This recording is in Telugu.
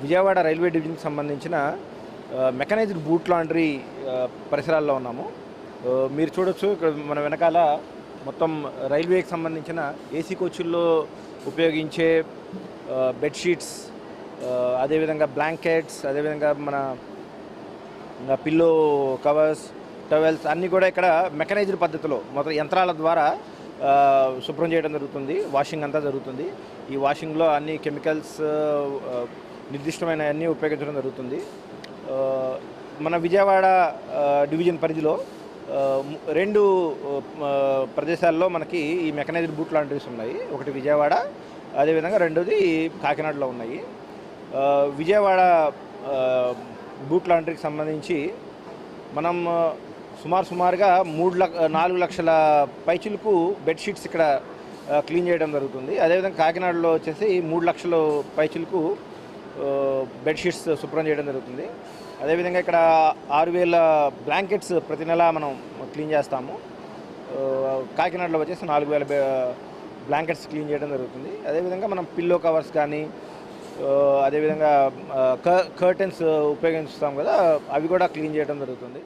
విజయవాడ రైల్వే డివిజన్కి సంబంధించిన మెకనైజ్డ్ బూట్ లాండ్రీ పరిసరాల్లో ఉన్నాము. మీరు చూడొచ్చు ఇక్కడ మన వెనకాల మొత్తం రైల్వేకి సంబంధించిన ఏసీ కోచుల్లో ఉపయోగించే బెడ్షీట్స్, అదేవిధంగా బ్లాంకెట్స్, అదేవిధంగా మన పిల్లో కవర్స్, టవెల్స్ అన్నీ కూడా ఇక్కడ మెకనైజ్డ్ పద్ధతిలో మొత్తం యంత్రాల ద్వారా శుభ్రం చేయడం జరుగుతుంది. వాషింగ్ అంతా జరుగుతుంది. ఈ వాషింగ్లో అన్ని కెమికల్స్ నిర్దిష్టమైన అన్నీ ఉపయోగించడం జరుగుతుంది. మన విజయవాడ డివిజన్ పరిధిలో 2 ప్రదేశాల్లో మనకి ఈ మెకనైజ్డ్ బూట్ లాండ్రీస్ ఉన్నాయి. ఒకటి విజయవాడ, అదేవిధంగా రెండోది కాకినాడలో ఉన్నాయి. విజయవాడ బూట్ లాండ్రీకి సంబంధించి మనం సుమారుగా 4 లక్షల పైచిలకు బెడ్షీట్స్ ఇక్కడ క్లీన్ చేయడం జరుగుతుంది. అదేవిధంగా కాకినాడలో వచ్చేసి 3 లక్షల పైచిలకు బెడ్షీట్స్ శుభ్రం చేయడం జరుగుతుంది. అదేవిధంగా ఇక్కడ 6,000 బ్లాంకెట్స్ ప్రతి నెల మనం క్లీన్ చేస్తాము. కాకినాడలో వచ్చేసి 4,000 బ్లాంకెట్స్ క్లీన్ చేయడం జరుగుతుంది. అదేవిధంగా మనం పిల్లో కవర్స్ కానీ, అదేవిధంగా కర్టెన్స్ ఉపయోగిస్తాం కదా, అవి కూడా క్లీన్ చేయడం జరుగుతుంది.